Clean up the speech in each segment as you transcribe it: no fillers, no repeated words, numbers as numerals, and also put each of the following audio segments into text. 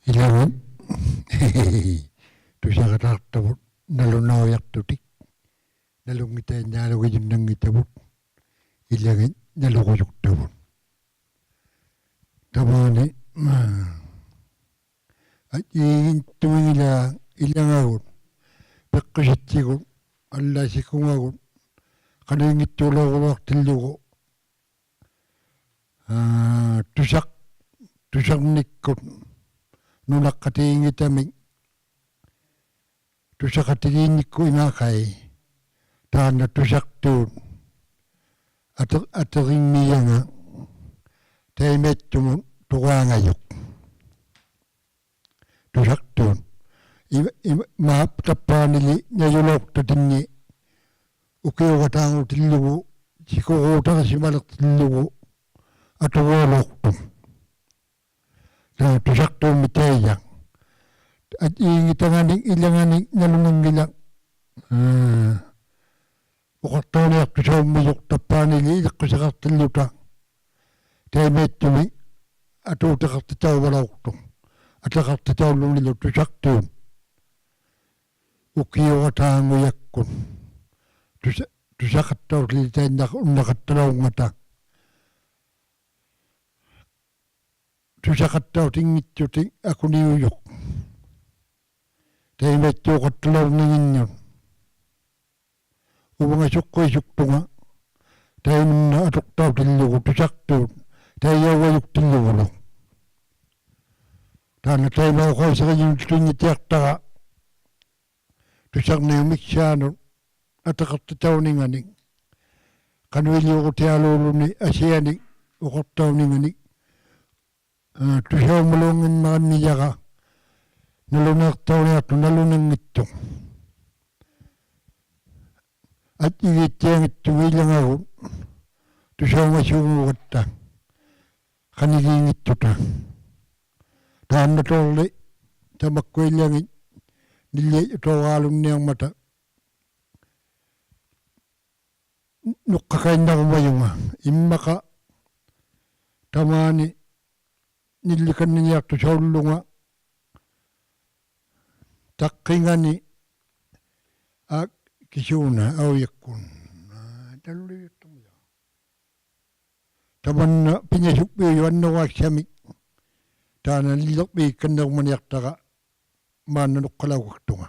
Ilangan tusaqatartavut nalunaujaqtutik nalungita naalugijunanngitavut ilangit naluquyuqtavut tamaani ajigin tumingila ilangagut peqqisitsigut allaasikungagut qanuingittuulaguruartillugu tusaqnikkut nunaqqatiingitamik tusaqatigiinnikku imaaqai taanna tusaqtuut aterimmiyanga taimettumut tuqaangayuq tusaqtuut maap tappaanili najulortatinni ukiuqataangutillugu sikuquutaqasimalertillugu atuguolortum tusaqtuun mitaijaq ajingitangani ilangani nalungangila uqartuuniartusaummiyuq tappaanili ileqqusaqartilluta taimeettumi atuuteqartitauvalortum ataqartitaulluunilu tusaqtuun ukiuqataanguyakkun tusaqattaurli tainnak unnaqattalaungata tusaqattautingittuti akuniuyuq taimettuuqattalaurniginnun uvangasuqquisuktunga taiminna atuqtautillugu tusaqtuut taiyauwayuktillugulu taana taimauqaisaqiyunuttuingitiartaqa tusaqniumiksaanut ataqartitauningani qanuiliuqutialuuluni asiani uqartauningani tusaumuluunginmaranniyaqa naluneertauniartu nalunanngittu ajigittiangittu ilangagut tusaungasuungugatta qanigiingittuta taanna torli tamakkuilangit nilli tooraalunniarmata nuqqakainnarumayunga immaqa tamaani nillikannigiartu saullunga taqqingani kisuuna auyakkun talluyuttumia tamanna piñasuppiuyu annoraaksamik taana nillerpiikkannerumaniartaqa maanna nuqqalaugartunga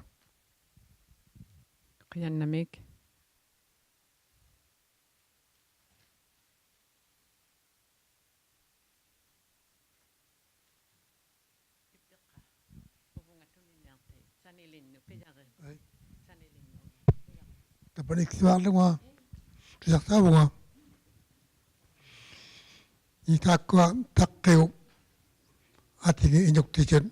qiyannamik tapaniksuarlunga tusaqtaavunga itaaqqa taqqiu atigi iñuqtisit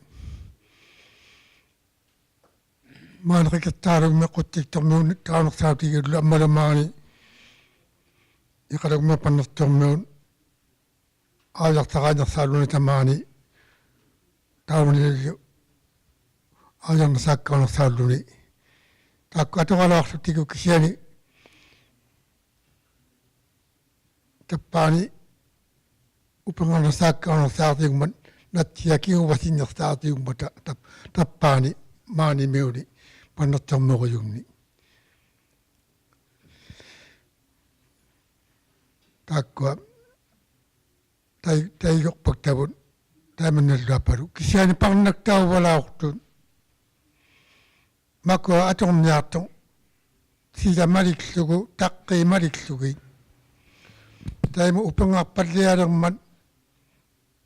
maanaqikattaarugme quttiktormiun taanersautigiullu ammalamaani iqalugme pannertormiun aajartaqaanersaaluni tamaani taunilillu aajarnersaakkaanersaalluni taakku atoqalaarluttigu kisiani tappaani upengarnersaakkaarnersaartiigummat natsiakiuvasinnersaartiigummata tappaani maanimiuni pannertormequyugni taakkua taigorpaktavut taimannalluappalu kisiani parnaktauvalaaortut makua atorniartu silamalillugu taqqiimalillugi taimu upengarpallialermat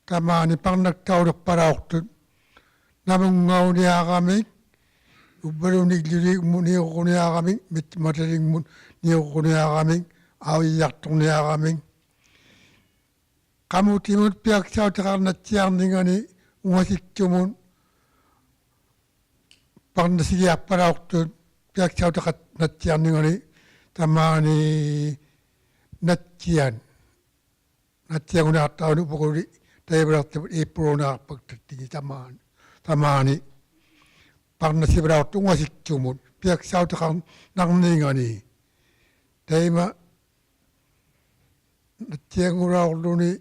tamaani parnaktaulerpalaortut namungauniaqamik ubbalunikluligmu niuquniaqamik mitmataligmut niuquniaqamik auyartorniaqamik qamutimut piaksauteqarnatsiarningani ungasiktumun parnasigiarpalaortut piaksauteqarnatsiarningani tamaani natsiagunaartauni upukuli taivalartavut iippurunaarpaktattini tamaani parnasivalaortu ungasiktumut piaksauteqarnarningani taima natsiangulaorluni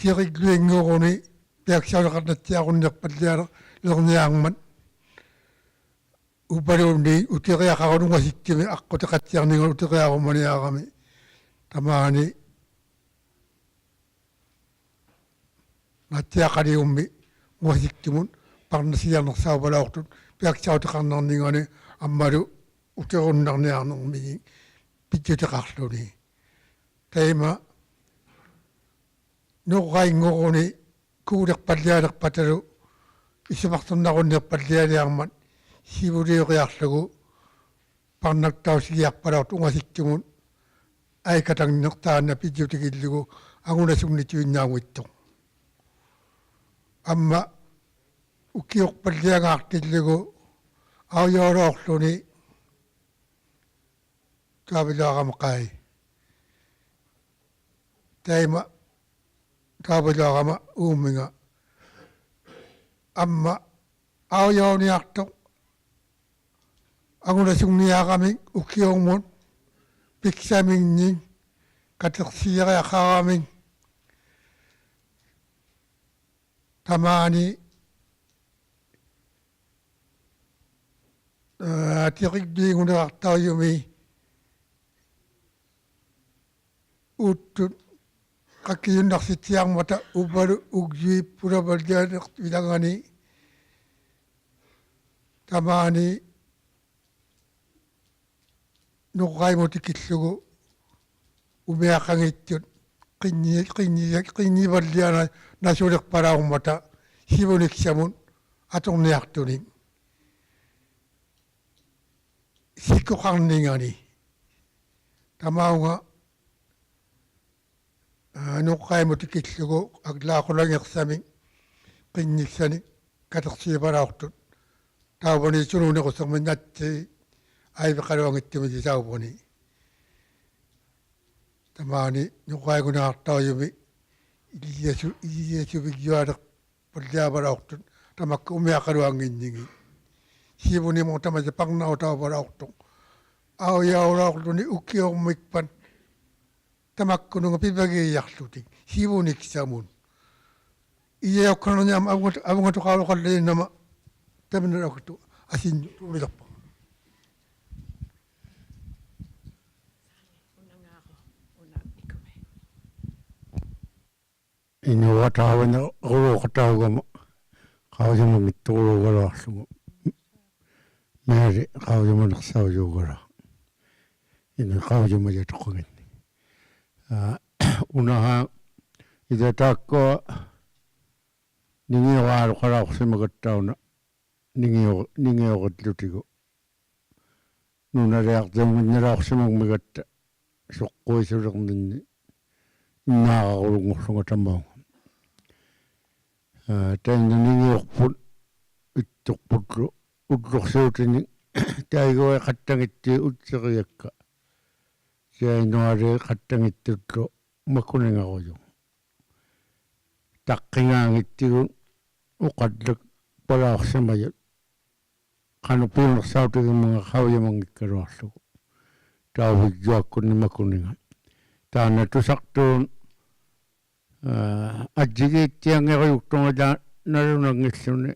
tiqikluingoruni piaksauleqarnatsiaqunnerpalliala lerniaangmat upaluunni utiqiaqarungasitkimi aqqutiqatsiarningal utiqiaqumaniaaqami tamaani natsiaqaliummi nguasiktimun parnasiarnersaupalaortut piaksauteqarnarningani аммалу утеруннарниарнэрмиги питсутеқарлуни тайма норрайнгоруни куулерпаллиалерпаталу исумартуннаруннерпаллиалиармат сивулиориарлугу парнактаусигиарпалаорт унгаситтумут айкатангнертаана питсутекиллугу агунасугнитуиннаавуитто амма укиорпаллиагаартиллугу аажоороорлуни таавилаарама тайма таавилаарама ууммига амма аажоониарто агунасугниаарами укиормут пиксаминни катерсиериахаарами тамаани tiqikliingunerartariumi uttut qakkiyunnarsitsiarmata upalu ugjuippulavalianertu ilangani tamaani nuqaimutikillugu umiaqangittut qinnivalliana nasulerpalaarmata sivuniksamun atorniartunin sikkoqarningani tamaunga nuqqaimutikillugu aklaaqulagersami qinnissani katersiipalaortut tauvani sununequsserminnatsi aiveqaluangittimisi tauvani tamaani nuqqaigunaartaujumi iliasuvigjualerpalliavalaortut tamakka umiaqaluanginnigi sivuni mutamasi parnautaavalaortu aujaulaorluni ukiormikpan tamakkununga pivagiiarlutik sivuniksamun iyaokkananiam avungatuqaaloqalliinnama taminalaktu asinnu tuulilarpa inuwataavana ruuqataugama qaujamagittuulugaluarlugu Mary qaujamanersaujuugara ina qaujamajatuqagin unaha ida taakko ningiuqaaluqalaaqsimagattauna ningiuqatlutigu nunaliartamginnalaaqsimagmigatta suqquisulerninni innaaqarulungorlunga tamaunga tainna ningiuqput ittuqputlu utlorsuutini taigoi qattangittii utseriakka siainuari qattangittuutlu makuningaruju taqqingaangittigun uqallak palaarsimayat qanupiunersautigimunga qaujamangikkaluarlugu tauvigjuakkunni makuninga taana tusartuun ajjigiittiangeriuktunga nalunangilluni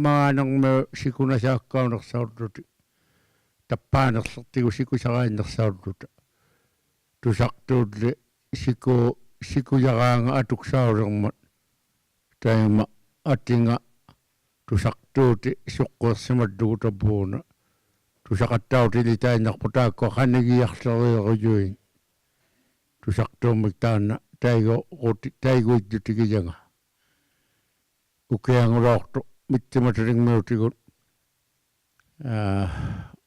maanarme sikunasaakkaunерсауллути таппаанерлэртигу сикусараиннерсауллута тусартуулли сикуяраанга атуксаулермат таима атинга тусартуути суққуерсималлугу таппууна тусақаттаутили таиннарпу таакко ханигиарлериеруйуин тусартуумик таанна тайгуиттутигиянга ukiangulaortu mittimatilingmiutigut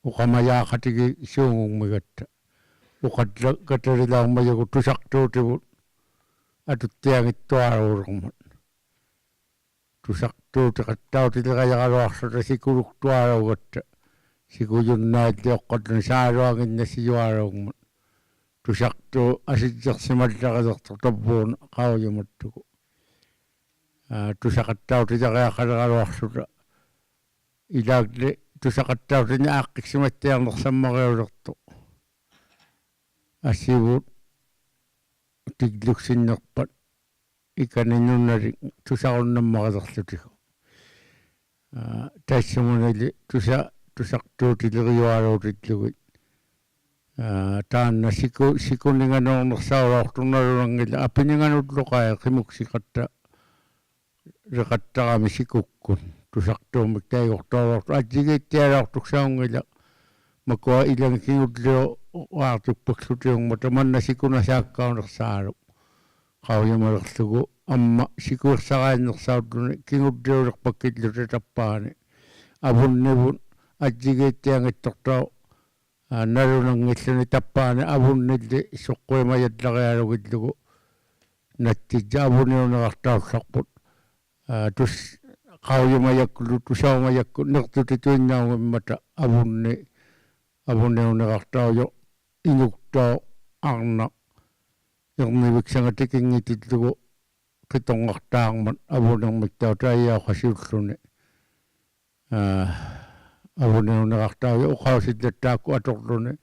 uqamayaaqatigi suungungmigatta uqatlakatalilaarmayagu tusartuutigut atuttiangittuaruulermat tusartuuti qattautiliqayaqaluarluta sikuluktuarugatta sikuyunnaatli oqqatluni saaluanginnassiyuaruugmat tusartu asitsersimallaqalertu tappuuna qaujumattugu tusaqattautiliqayaqaleqaluarluta ilaakli tusaqattautini aaqqiksimатtiарнерсаммариулерту ассивут тиглуксиннерпат иканиннуннали тусаруннаммақалерлутигу тассумунали тусартуутилериуалуутиллугит таанна сикунинганоорнерсаулаортунналулангила апинингануллуқая қимуксиқатта реқаттарами сикуккун тусартуумик таигортоолорту атигииттиалаортуксаунгила макуа илангкигуллио уартуппаксутиунгма таманна сикунасааккаунерсаалу qauyamalерlугу амма сикуерсарааннерсаутуни кигуллиулерпаккиллута таппаани авуннивун атигииттиангиттортоо налунангиллуни таппаани авуннилли соққуимаяллариалугиллугу наттижа авуниунеқартаулларпут тус qauyamayakkullu tusaumayakku нертутитуиннаугиммата авунниунеқартаажо инуктоо арна ернивиксангатикингитиллугу қиторнартаармат авунермиттаа тааяақасиуллуни авунниунеқартаажо уқаусиллаттаакку аторлуни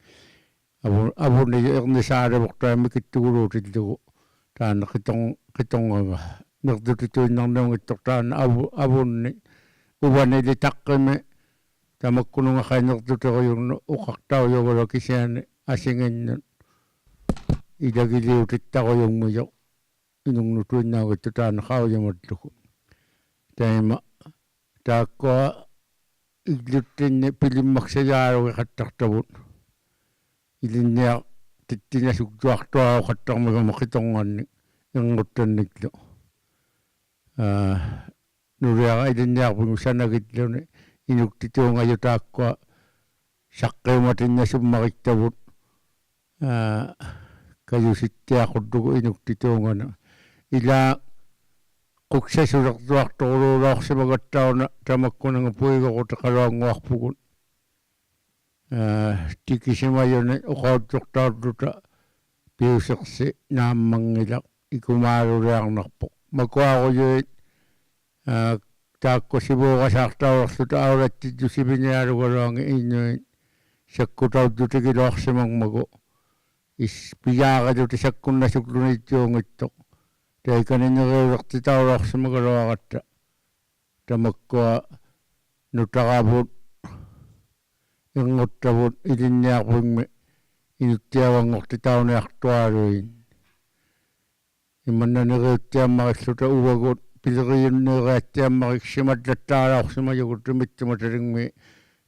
авунни ернисаалевортаами киттугулуутиллугу таана қиторнага нертутитуиннарнаугиттортаана авунни уванили таққими тамаккунунга нертутериурну уқартаажовала кисиани асингиннут илагилиутиттаруйунгмио инунгнутуиннаагитту таана қауяматлугу таима тааккуа иглуттинни пилиммаксаяалуги қаттартавут илинниа титтинасуктуартуарау қаттармигама қиторнганни ингуттанниклу нуриара илинниарпугу санагитлуни инуктитуунгаю тааккуа саққиуматиннасуммариттавут каюситтиақуттугу инуктитуунгана ила quksasulерtuartoruluulaorsimagattauна тамаккунага пуигорути қалуангуарпугут тикисимаюни уқаутсортаарлута пиусерси нааммангила икумаалулиарнарпо макуаруйуит таакку сивуурасаартаулерлута аулаттиту сивиниалугалуанги иннуит саккутаутутигилуарсимангмагу ис пиааралути саккуннасуклунитсуунгитто таиканинериулертитаулуарсимагалуаратта тамаккуа нутараавут ингуттавут илинниарпугми инуттиавангортитауниартуалуин имманнанериуттиаммариллута увагут пилериуннериаттиаммарик симатлаттаалаорсимаюгут тумиттуматалингми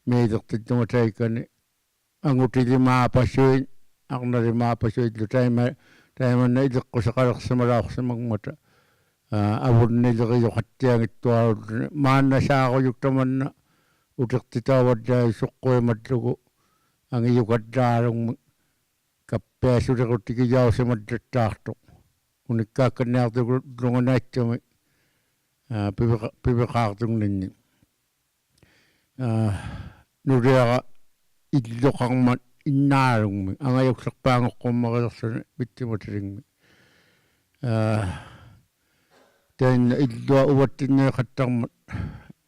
меилертиттума таикани ангутилимаапасуин арналимаапасуиллу таиманна илеққусеқалерсималаорсимагмата авуннилериоқаттиангиттуаруллуни мааннасааруйуктаманна утертитааваллаа соққуиматлугу ангиюкаллаалугми каппиасулерутикияусималлаттаарто униккаакканниартугу лунганаатсуми пивеқаартугнинни нуриара иллоқармат иннаалугми ангаюксерпаангоққуммарилерсуни миттиматалингми таинна иллуа уваттиннеқаттармат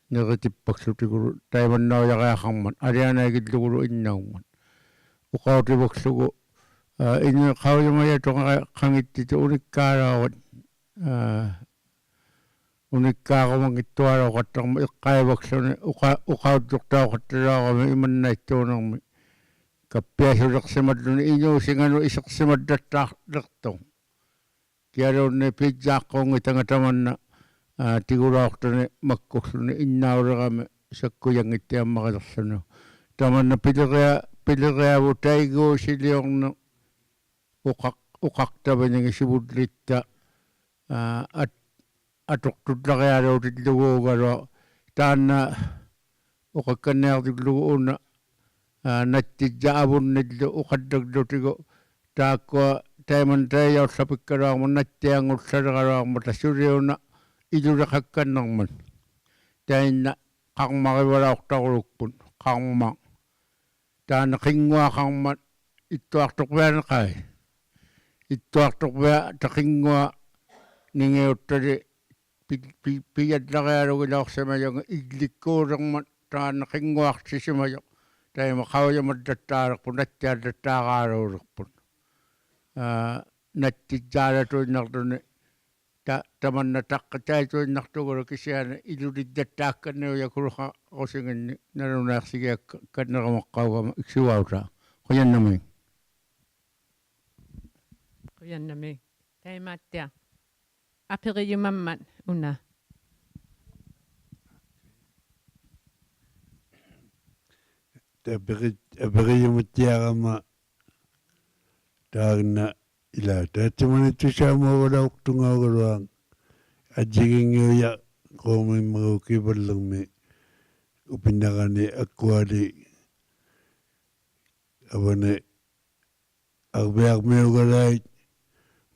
неритиппаксутигулу тайманнааяриақармат алианаагиллугулу иннаугмат уқаутивоксугу ини қауямая тоқара қангиттиту униккаалаават униккаарумангиттуалаоқаттарма иққаиваксуни уқаутсортаоқатталаарами иманнаиттуунерми каппиасулерсималлуни инуусингану исерсималлаттаарлерту киалуунни пиззааққуунги тангатаманна тигулаортани маккурлуни иннаулерами саккуянгиттиаммарилерлуну таманна пилериаву тайгуусилиорну уқартавинги сивуллитта атортуллариалуутиллугуугалуа таанна уқакканниартиллугу уна наттижа авунниллу уқаттаглутигу тааккуа тайман таяуллапиккалуарма наттиангуллалералуарма тассулиуна илулеқакканнэрман таинна қармаривалаортарулукпут қарма таана қингуақармат иттуарторпианеқай иттуарторпиа тақингуа нингиуттали пиаллариалугилаорсимаюнга илликкуулермат таана қингуартисимаю таима қауяматтаалерпу наттиаллаттаараалуулерпут наттижаалатуиннартуни tamanna takka taito nahtogoro kisiana iludiddattaakka neo yakuruha osingin narunaarsigia kanneramoqqauga iksiwauta qoyannami Qoyannami taimaattia aperiyumammat una aperiyumuttiarama taagna ila taatsamana tusaamawala uqtungaugaluang ajigingiuya qoomimmagukivallermi upinarani akkuali avane arbiarmiugalait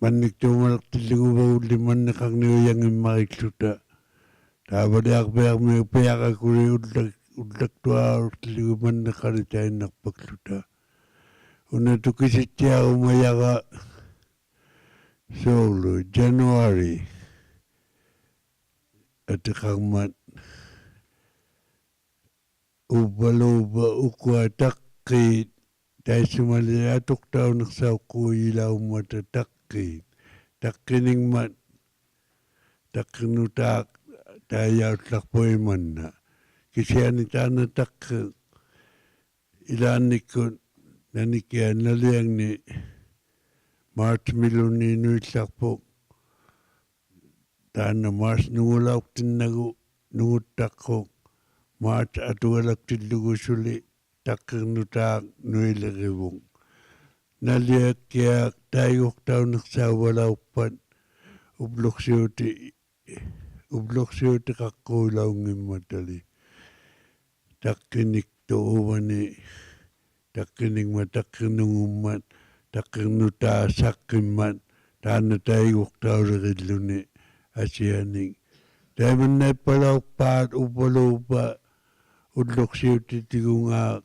manniktuumalaqtilluguvagulli manniqarniuyangimmarikluta taavali arbiarmiu piaqakuli ullaktuaartillugu manniqali tainnarpakluta una tukisittiarumayaqa soulu January atiqarmat ubbaluuba ukua taqqiit taissumali atuqtaunersauqquuyilaumata taqqiit taqqiningmat taqqinutaaq taayautlarpuimanna kisiani taana taqqi ilaannikkut nanikia naliangni March miluni nuillarpuk taana March nungulauqtinnagu nunguttaqquk March atugalaktillugu taqqirnutaaq nuilerivung naliakkiaq taiguqtaunersaavalauppat ubluqsiuti qaqquulaungimmatali taqqiniktuuvani taqqiningma taqqirnungummat taqqirnutaa saqqimmat taana taiguqtaulerilluni asianing taimannaippalarpaat uppaluupa ulluqsiutitigungaaq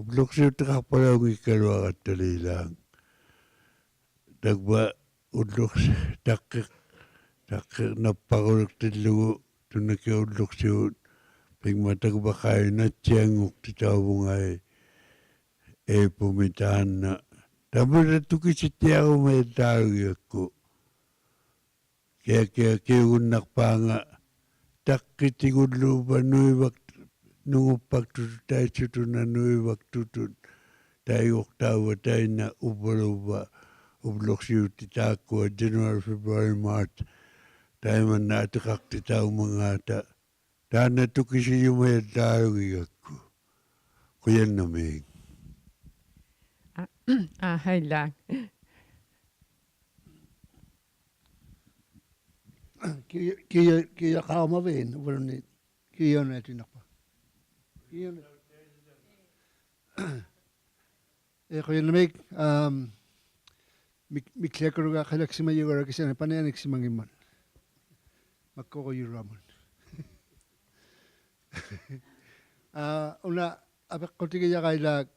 ulluqsiutiqarpalaungikkaluaqattaliilaang takba taqqi napparuliqtillugu tunaki ulluqsiut pingmatakbaqaayunatsianguqtitaavungai eepumitaanna tamara tukisittiarumaittaarugiakku kia kiugunnarpaanga taqqitigulluupa nunguppaktutu taissutuna nuivaktutut taiguqtaava taina uppaluupa ubluqsiutti taakkua January, February, March taimanna atiqaqtitaumangaata taana tukisiyumaittaarugiakku quyannamiing hailak kia qaamaveen uvaluni kionatinarpa qoyannamik miklekaruga qalaksimayugara kisana paneaniksimangiman makkoquyurramun una apeqqutigiaqailaak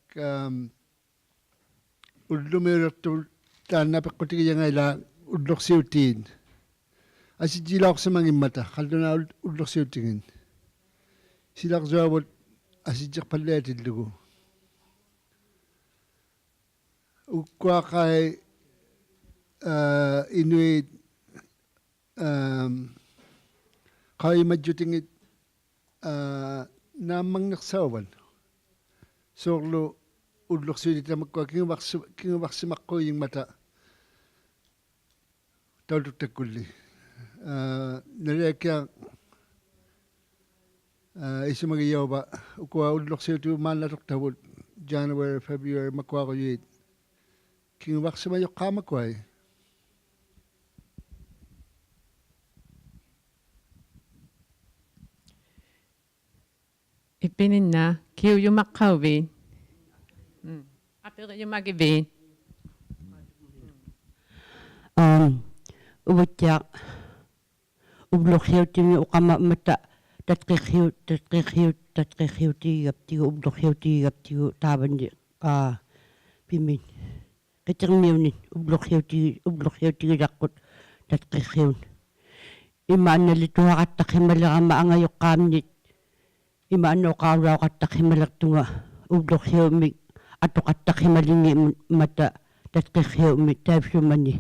ullumiurertul taanna apeqqutigiaqailaak ulluqsiutiin asijilaqsimangimmata qalluna ulluqsiutigin silaqsuavut asijjaqpallaatilugu ukkuaqai inuit qaimajjutingit naammangersauvan soorlu ulluqsiulitamakkua kinguvaqsimaqquuyingmata tauluttakkulli naliakkia isumagiyauba ukua ulluqsiutu maallatuqtavut January, February makkuaquyit kinguvaqsimayoqqaamakuai ipininna kiuyumaqqauviin aperiyumagiviin ubuttiaq ubluqsiutimi uqamamata tatqiqqiutiigaptigu ubluqsiutiigaptigu taavani pimin qitermiunin ubluqsiutigilaqqut tatqiqqiun imma annalituaqattaqhimalerama angayoqqaamnit imma annoqaarulauqattaqhimalertunga ubluqsiumik atuqattaqhimalingi mata tatqiqqiumik taavsumani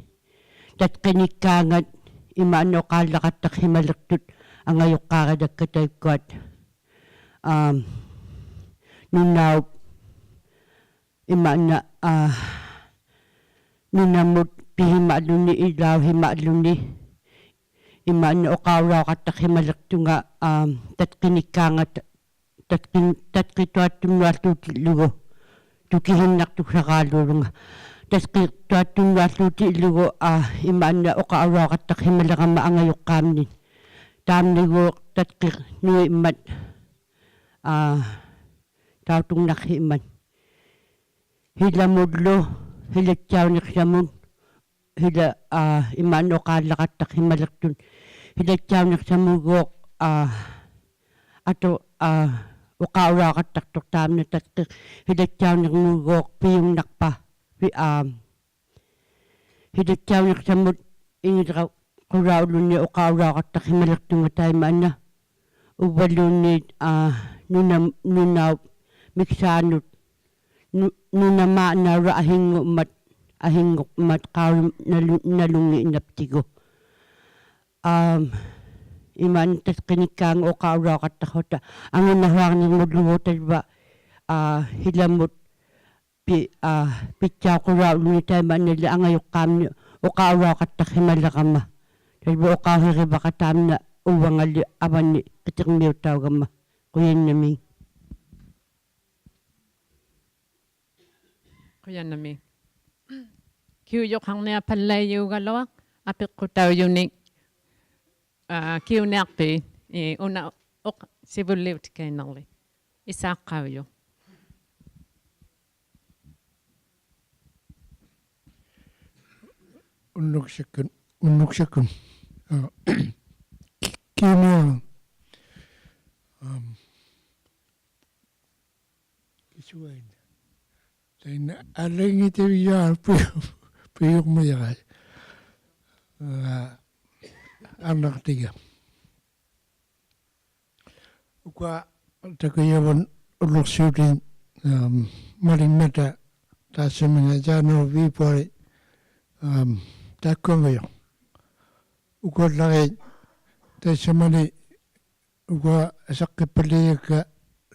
tatqinikkaangat imaano kaalaqattak himaleqtut angayuqqaaradakkatakkuat nunaup imaana nunamut pihimaaluni ilaw himaaluni imaana oqauraqattak himaleqtunga tatqinikkaangat tatqituattumnualluutillugu tukihinnartuksaqaaluulunga tatqituattumnualluutillugu imaana oqauraqattak himaleqama angayuqqaamni taamnigu tatqi nui immat tautungnaqqi immat hilamullu hilatsauniqsamun hila imaana oqaallaqattak himaleqtun hilatsauniqsamuguoq ato uqauraaqattartoq taamna tatqi hilatsauniqnuguoq piungnarpa hilatsauniqsamut ingilqa quraulunni uqauraaqattak himaleqtunga taimaana uvalluunniit nunaup miksaanut nunamaanaura ahinguqmat qaulu nalungi inaptigu iman tatqinikkaanga uqauraaqattakhota angunahuarningmullugutalva hilamut pitsaaqurauluni taimaanali angayuqqaamni uqauraaqattak himaleqama talva uqauhirivaqa taamna uvangali avanni qitiqmiuttaugamma quyannami Quyannami. Kiuyoqarnia pallayuugaloa apiqqutauyunik kiunearpi una sivulliutikainerli isaaqqauyu. Unnuksakun kiunea kisuain taina alangitaviyaa puyuqmayaqa arnaqtiga ukua takayavan ulluqsiutin marimmata taassaminga jaano viipori takkongayo ukollaqi taassamani ukua saqqipaliyakka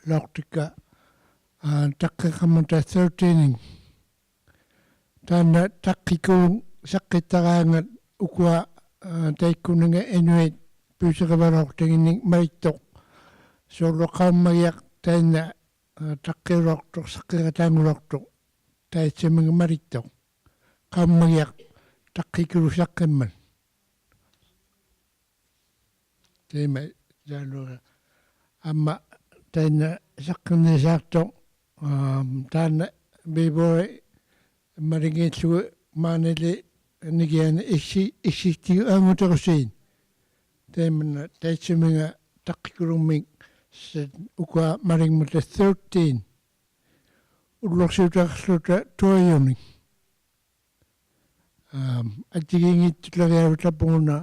laqtikka taqqeqamata 13 taana taqqikuun saqqitaraangat ukua taikkunanga inuit pyyseqavalortinginnik maittoq soorloqaammagiaq taina taqqirortoq saqqirataangulortoq taitsaminga marittoq qaammagiaq taqqikulu saqqimman teema jaanura amma taina saqqinnisaartoq taana bibore maringiitsugu maanili nigiana issitiu aanguterusiin teemana taitsaminga taqqikulummin ukua maringmuta 13 ulluqsiutaqarluta tuayunik attigiingiittulariavutapunguna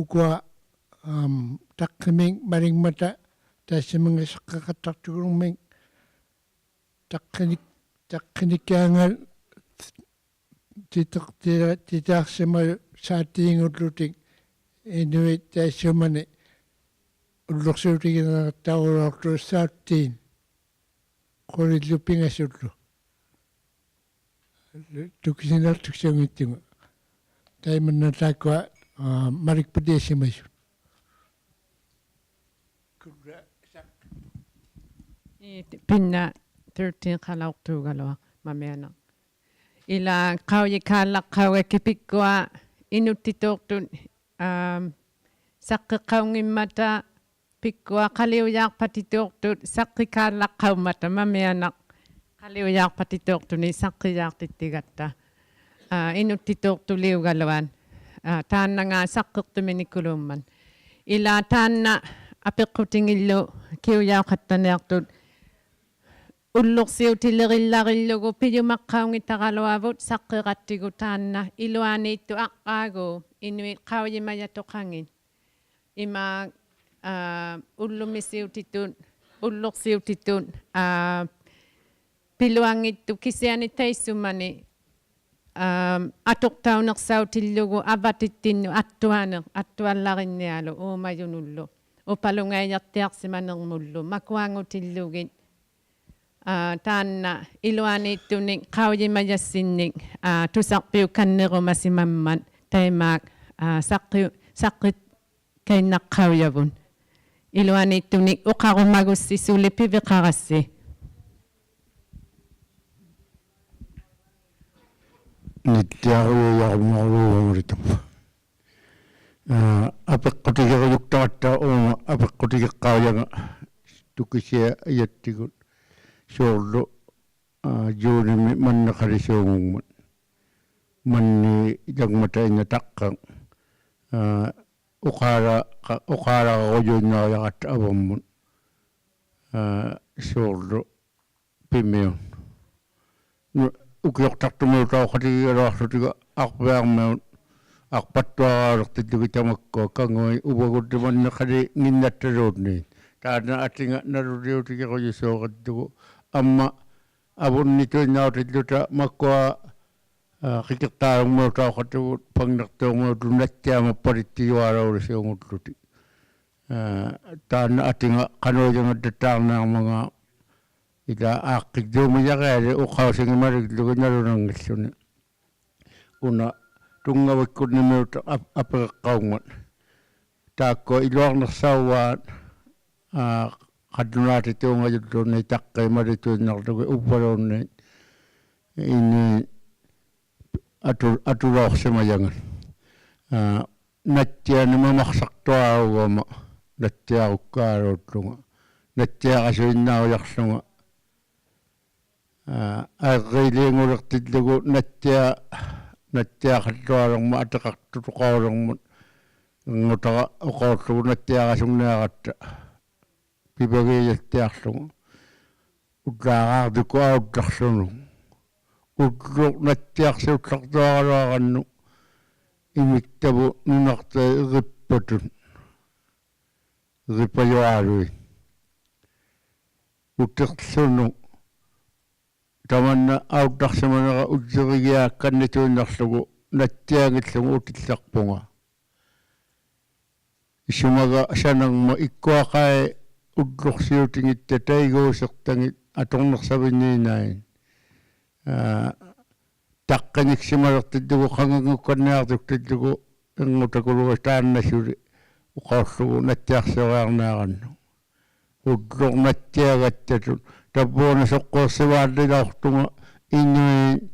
ukua taqqiming maringmata taissaminga saqqaqattartukulummin taqqinikkaangal titaarsamalu saattiingullutik inuit taissamani ulluqsiutiginaqattaulortu saattiin qulillupingasullu tukisinartuksanguittunga taimanna taakua marikpatiassimasu Pinna 13 qalauqtuugaloa mamiana. Ila qauyikaallaqauga kipikkua inuttitoortut saqqeqaungimmata pikkua qaliujaarpatitoortut saqqikaallaqaumata mamianaq qaliujaarpatitoortuni saqqijaartittigatta inuttitoortuliugaloan taannanga saqqeqtuminikkulumman ila taanna apeqqutingillu kiujaaqattaneartut ulluqsiutilerillarилlugu piyumaqqaungitaqaluavut saqqeqattigu taanna iluaniittu aqqaagu inuit qaujimajatoqangit ima ulluqsiutitun piluangittu kisiani taissumani атуқтауnerсауtillugu аватиттинну аттуалларинниалу уумаюнуллу упалунгайяртиарсиманермуллу макуангутиллугит таанна илуанииттуник qaujimajassinnik тусарпиу каннерумасимаммат таймаак саққит кайнаққауявун илуанииттуник оқарумагуссисули пивеқарасси ниттиаруйарморуумриту апеққутигеруйуктаратта уума апеққутигеққааяга тукисиа аяттигут соорлу жууними маннеқарисуугугмут манни ягмата иннатаққан уқаараагоюннариаратта аваммут соорлу пимиун укиортартумуутаоқатигигалуарлутига арпиармаут арпаттуараалертиллуги тамаккуа кангуи увагуттиманнеқали гиннатталуутни таана атинга налулиутигеруйусооқаттугу амма авуннитуиннаутиллута маккуа қикертааруммуутаоқаттугут пангнертуумууту наттиамаппалиттиуаалаулисиунгутлути таана атинга кануйангаттаарнаармага ила ааққидуумиягаали уқаусингималиглуги налунангиллуни уна тунгавиккуннимиута апеққаунгат таакко илуарнерсауваат qaddunaatituungajulluunni taqqimalittuinnerlugu uppalunni inni atulaorsimayangan nattiani mamaqsartuaruugama nattiarukkaaluutlunga nattiaqasuinnaaruyarlunga aaqriiliingulertillugu nattiaqallualorma ateqartutuqaulormut ngutara uqaullugu nattiaqasungniaqatta пибагиялтиарлугу утлаагаардуку аутторлуну утлу наттиарсиутлартуаралуаранну имиктабу нунартай ириппатун ириппаюалуи уттерлуну таманна аутторсиманера утсеригиаакканнитуиннарлугу наттиагиллугу утилларпунга исумага санангма иккуақай удлорсиутингитта тайгуусертангит аторнерсавинниинаин таққаниксималертиллугу қангангукканниартуктиллугу ингутакулуга тааннасули уқарлугу наттиарсериарнааранну удлорнаттиагаттатут таппууна соққуерсивааллилаортунга иннуи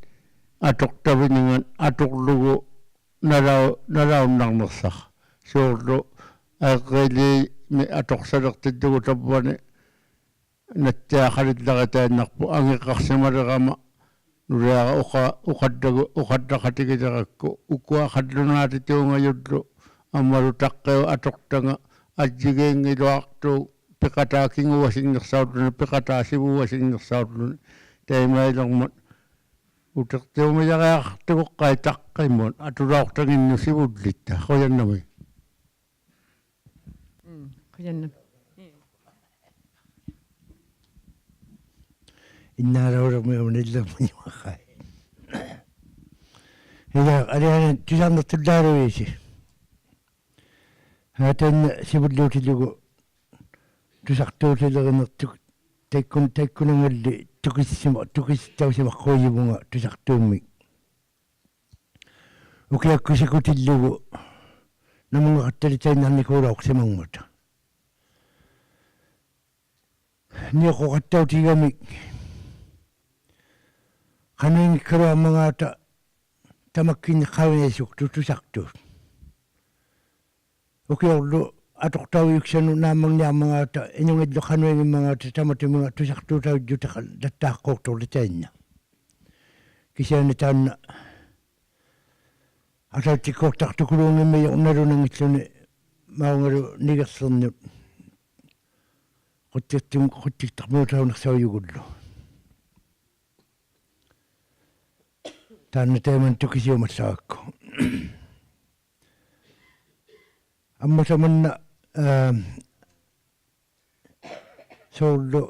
атортавининган аторлугу налауннарнерсар суурлу аэққили ми аторсалертиллугу таппуани наттиақалилларитааннарпу ангеқарсималерама нулиара уқаттақатигилеракку укуақаллунаатитуунгаюллу аммалу таққиу атортанга аджигиингилуарту пеқатаакингуасингерсаутлуни пеқатаасивуасингерсаутлуни таймаилермат утертиумилариартугоққай таққиммут атулаортагинну сивуллитта қояннами қоянна иннаалаурамиунилламмиуахай ида алиан тисарнертуллааруиси хатан сивуллуутилугу тусартуутилеринертук таккунангалли тукиссаусимаққуйивунга тусартуумми укиаккусикутиллугу намунгақатталитаиннарникуулаорсимангмута ниоқоқаттаутигамик қануингиккалуаммагаата тамаккинеққавинасук тутусартуут укиорлу атортауиуксану нааммагниармагаата инунгиллу қануингиммагаата таматимага тусартуутауддутеқа латтааққуурторлитаинна кисиани таанна асаатиккуортартукулуунгимми унналунангиллуни маунгалу нигерлернут quttittarmuutaunaqsaujukullu taanna taiman tukisiumallaakku ammasamanna soullu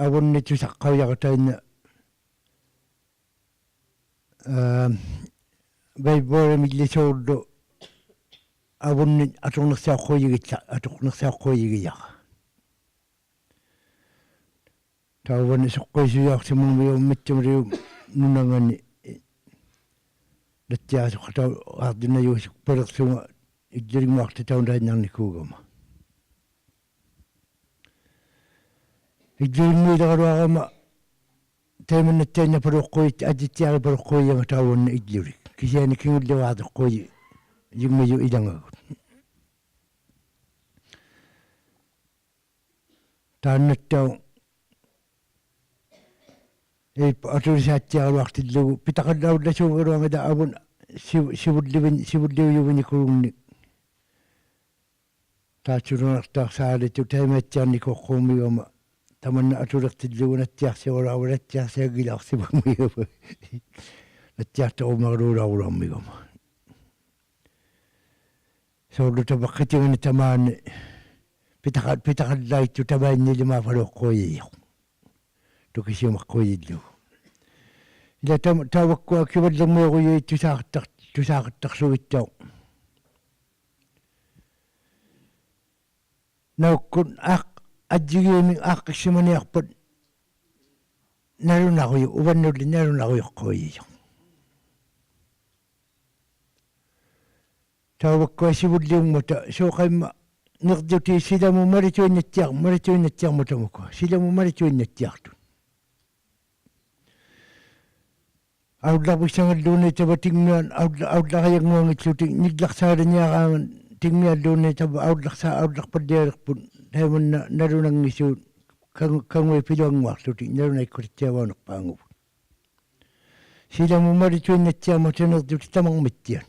avunnitusaqquiaqatainna Baibore miglisoldo avunni atunnersaa qoyigitsa atuqnersaa qoyigiya tawani soqqoisuyaarsimummium mittumriu nunangani lattiasu qata ardinayusuk pelersunga iggeringmaarta taundaannarnikuugama iggeringmiilegaluarama taimannattainna paluqquyit ajittiari paluqquyanga tawani iggerik kisiani kingulliwaarteqqoyi jingmayu ilangagut taannattau aturisaattiaruartillugu pitaqallaullasuugeruangada avun sivulliuyuvinikurungni taatsurunertaarsaalitu taimaattiarnikoqqumigama tamanna atulertillugu nattiarsioraulattiarsiagilaarsivamuigama nattiartorumaruulaarulaarmigama soorlu tapaqqitiŋani tamaani pitaqallaittu tamaannilimaafaloqqoyiiqu tukisiumaqqoyillugu ila taavakkua kivallermeeruyui tusaaqattarsugittaa naukkun ajjigiimi aaqqissimaniarpat nalunaruyu uvannulli nalunaruyoqqoyiiqu taavakkua sivulliummata sooqaimma nerduti silamu marituinnattiarmutamuku silamu marituinnattiartu aullarpissangalluuni tavatingmian aullarayagnuangitluti nillarsaalaниараанган tingmialluuni tava aullarpallialerput taimanna nalunangisuut kangui piluanguarluti nalunaikkulittiavaanerpaanguvut silamu marituinnattiarmuta nerduti tamarmittian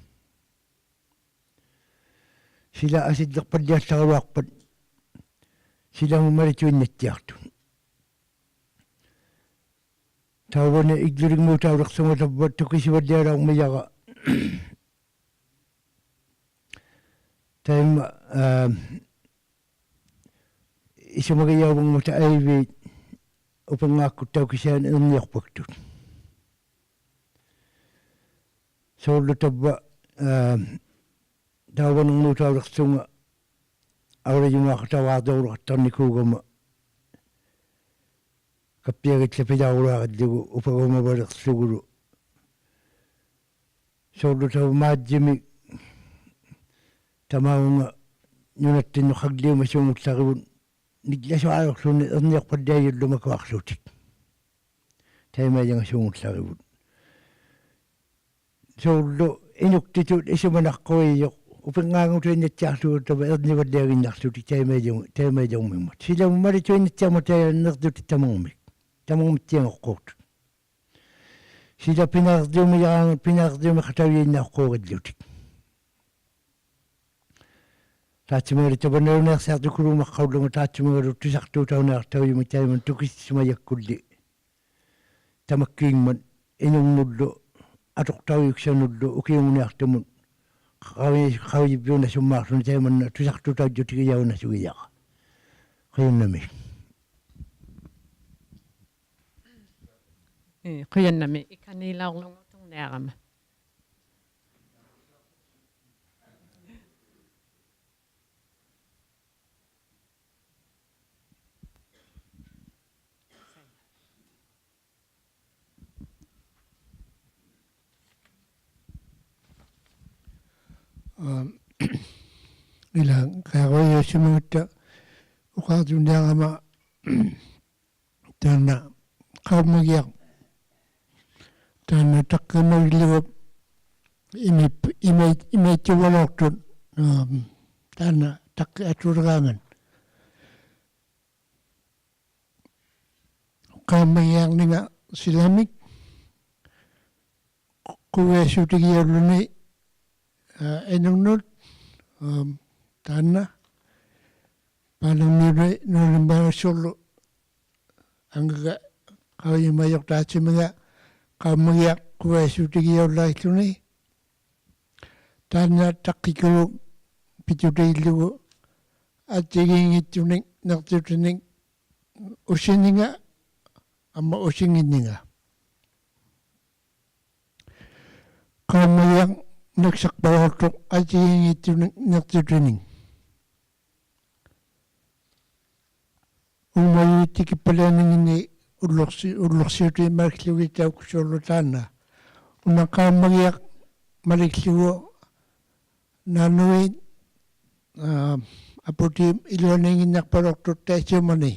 sila asillerpalliallaruarpat silamu marituinnattiartu taavana igluringmuutaulersunga tabba tukisivallialaarmiyaga taima isumagayaavungmuta aiviit upangaakkuttaukisaan erniarpaktut soorlu tabba taavanungmuutaulersunga aurajumaqatawaardorluqattarnikuugama kappiagitla pilaarulaaqallugu upagumavalerlugulu soorlu tavamaajjimi tamaunga nunattinnu qagliumasuungullarivut niglasuaajorlunni erniarpalliajullumakuarlutik taimajangasuungullarivut soorlu inuktitut isumanaqquiyoq upingaangutuinnattiarlugu tava ernivalliaginnarlutik taimajangmimmat silamu marituinnattiarmu tayannertuti tamarmittiangoqqortut sila pinaardiumi qataviinnaaqquurillutik taatsimagari tavannaluneersiartukulumaqqaullugu taatsimagalu tusartuutauneartaujumi taiman tukissumajakkulli tamakkiingman inungmullu atoqtauyuksanullu ukiunguneartamut qavijibbiuna summaarluni taimanna tusartuutaujjutigiyaunasugiyaqa qiunnami quyannami ikaniilaorlungutorniarama ila kagoyo simutta uqaatunearama taanna qaummagiaq taanna taqqimagillugup imaittuvalortut taanna taqqi atuleraangan qaummagiaqninga silamik quveesutigialluni enunut taanna paanamnule nulimbaassorlu angaga qavimayortaatimiga qaummagiaq quveesutigiallailluni taanna taqqikulu pitutiillugu attigiingittunik nertutinik usininga amma usinginninga qaamagiaq naksaqparortuq atigiingittunik nertutuning ummayuittikippalaaningini ullorsiuti mariklugittauksuorlutaanna una qaamagiaq maliklugu naanuit aputi iluaninginnarparortut taasiumani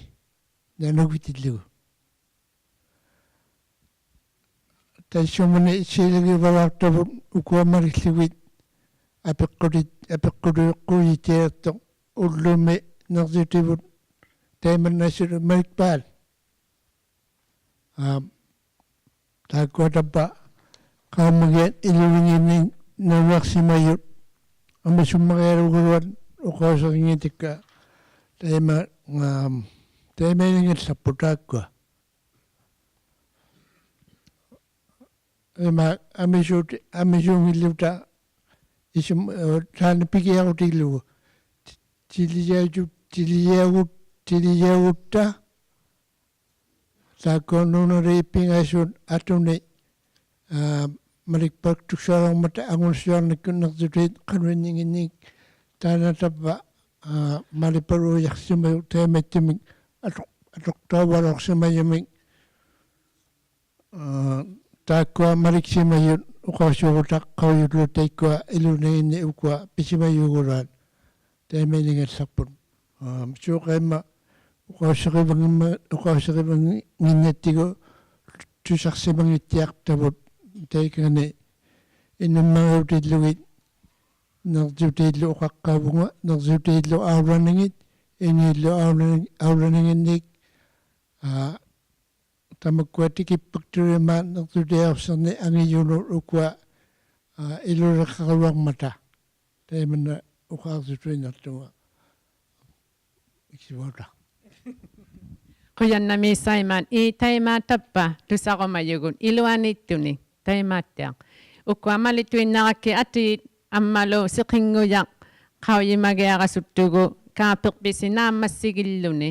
naanugittillugu taasiumani issiilagivalartavut ukuamarillugit apeqquluiqquuyittiartoq ullumi nersutivut taimannasulu malikpaal taakkuatappa qaamagiat iluvingiinning nanuarsimayut amasummarialuguruat uqauseringitikka taimainingallappu taakkua amisuungilluta isum taana pikiarutillugu tiliyaagutta taakkuannuunariippingaasuut atuni malikpaktuksuararmata angunsuarnikkunnertutit qanuinninginnik taanatappa maliparuujarsimayu taimattimik atoqtauvalorsimayumik taakkua maliksimayut uqasuurutaq qauyutlu taikkua iluniginni ukua pisimayuguraat taimainingassarput suuqaimma uqauserivanginnattigu tusarsimangittiartavut taikani inummaruutillugit nersuutiillu uqaqqaavunga nersuutiillu aurlaningit iniillu aurlaninginnik tamakkuatikippakturimaat nersuutiaarserni angiyunu ukua iluleqqaruarmata taimanna uqaarsutuinartuga iksivuota Quyannami saiman taimaatappa tusaqomayugun iluanittuni taimaattiaq ukkuamalituinnarakki ati ammalu siqinguyaq qauyimagiaqasuttugu kaapeqpisinaammassigilluni